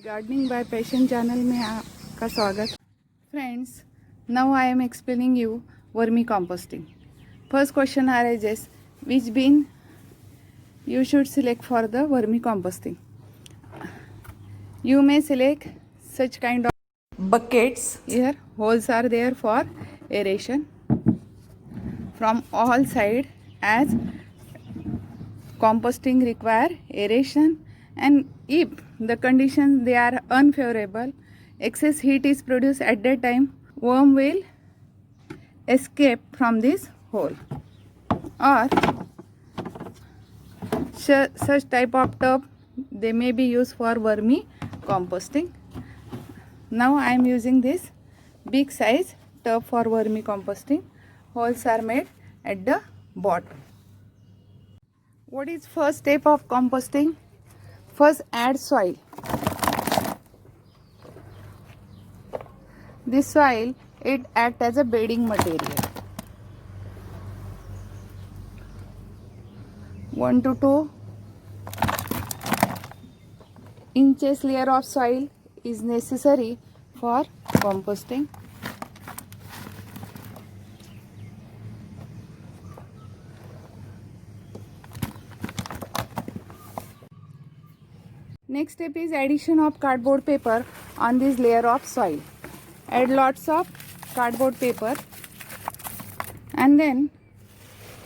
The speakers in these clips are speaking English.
Gardening bye passion channel में आपका स्वागत। Friends, now I am explaining you vermicomposting. First question arises, which bin you should select for the vermicomposting? You may select such kind of buckets. Here holes are there for aeration from all sides, as composting require aeration, and if the conditions they are unfavorable, excess heat is produced at that time, worm will escape from this hole. Or such type of tub they may be used for vermicomposting. Now I am using this big size tub for vermicomposting. Holes are made at the bottom. What is first step of composting? First add soil. This soil, it acts as a bedding material. 1 to 2 inches layer of soil is necessary for composting. Next step is addition of cardboard paper on this layer of soil. Add lots of cardboard paper and then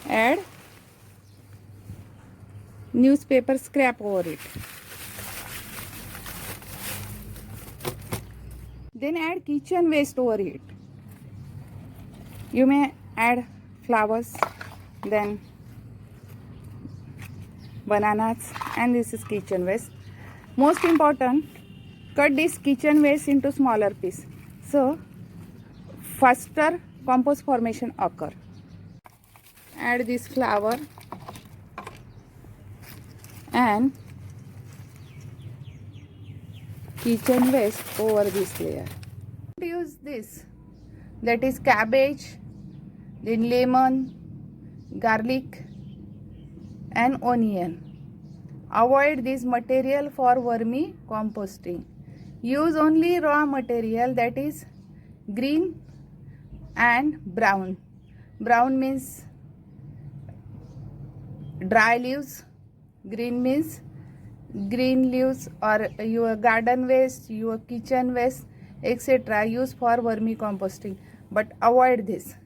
add newspaper scrap over it. Then add kitchen waste over it. You may add flowers, then bananas, and this is kitchen waste. Most important, cut this kitchen waste into smaller pieces, so faster compost formation occur. Add this flower and kitchen waste over this layer. Use this, that is cabbage, then lemon, garlic and onion. Avoid this material for vermicomposting. Use only raw material, that is green and brown. Brown means dry leaves, green means green leaves or your garden waste, your kitchen waste, etc. use for vermicomposting, but avoid this.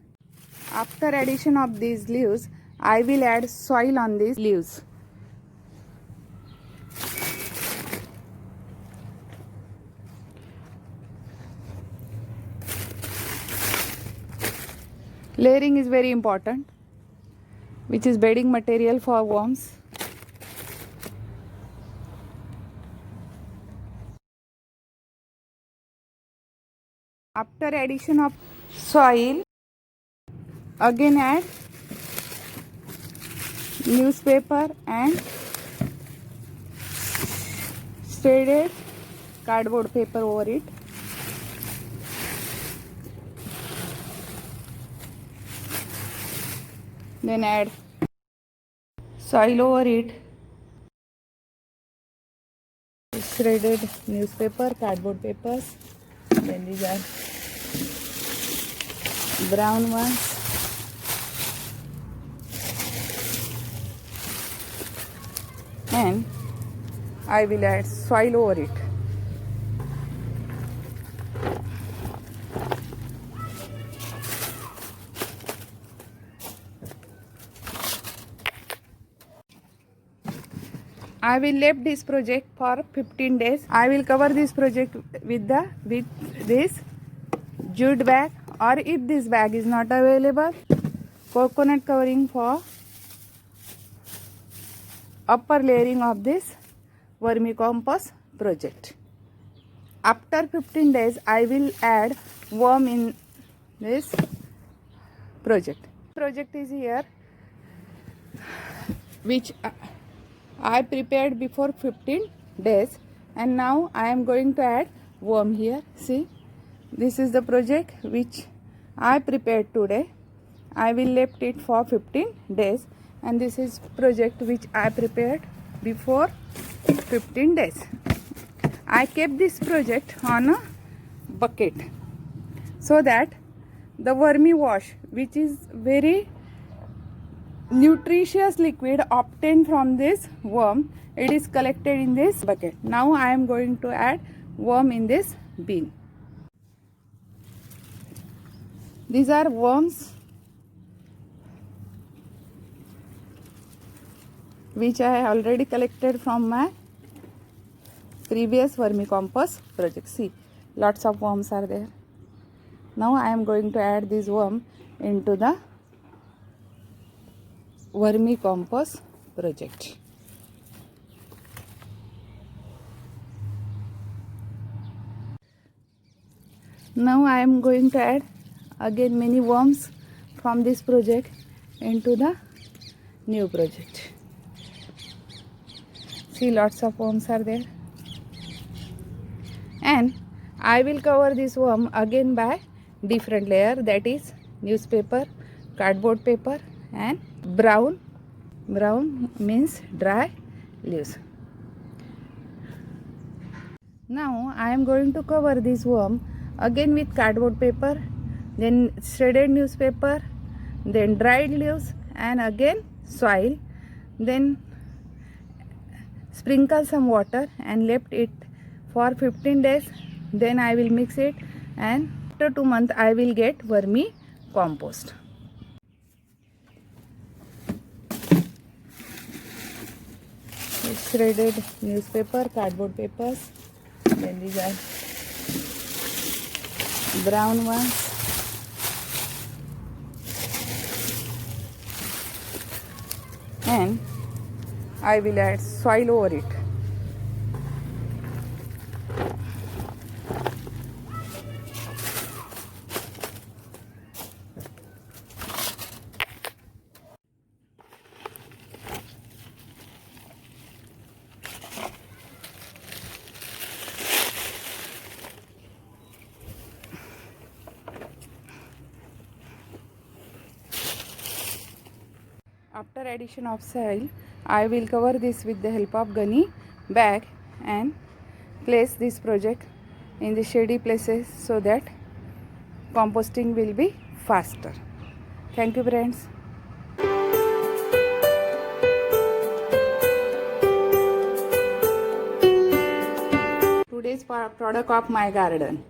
After addition of these leaves, I will add soil on these leaves. Layering is very important, which is bedding material for worms. After addition of soil, again add newspaper and shredded cardboard paper over it. Then add soil over it, shredded newspaper, cardboard papers, then these are brown ones, and I will add soil over it. I will leave this project for 15 days. I will cover this project with this jute bag, or if this bag is not available, coconut covering for upper layering of this vermicompost project. After 15 days, I will add worm in this project. Project is here, which I prepared before 15 days, and now I am going to add worm here. See, this is the project which I prepared today. I will left it for 15 days, and this is project which I prepared before 15 days. I kept this project on a bucket so that the vermi wash, which is very nutritious liquid obtained from this worm, it is collected in this bucket. Now I am going to add worm in this bin. These are worms which I already collected from my previous vermicompost project. See, lots of worms are there. Now I am going to add this worm into the vermicompost project. Now I am going to add again many worms from this project into the new project. See, lots of worms are there. And I will cover this worm again by different layer, that is newspaper, cardboard paper and brown means dry leaves. Now I am going to cover this worm again with cardboard paper, then shredded newspaper, then dried leaves and again soil, then sprinkle some water and left it for 15 days. Then I will mix it, and after 2 months I will get vermi compost. Shredded newspaper, cardboard papers, then these are brown ones, and I will add soil over it. After addition of soil, I will cover this with the help of gunny bag and place this project in the shady places so that composting will be faster. Thank you, friends. Today's product of my garden.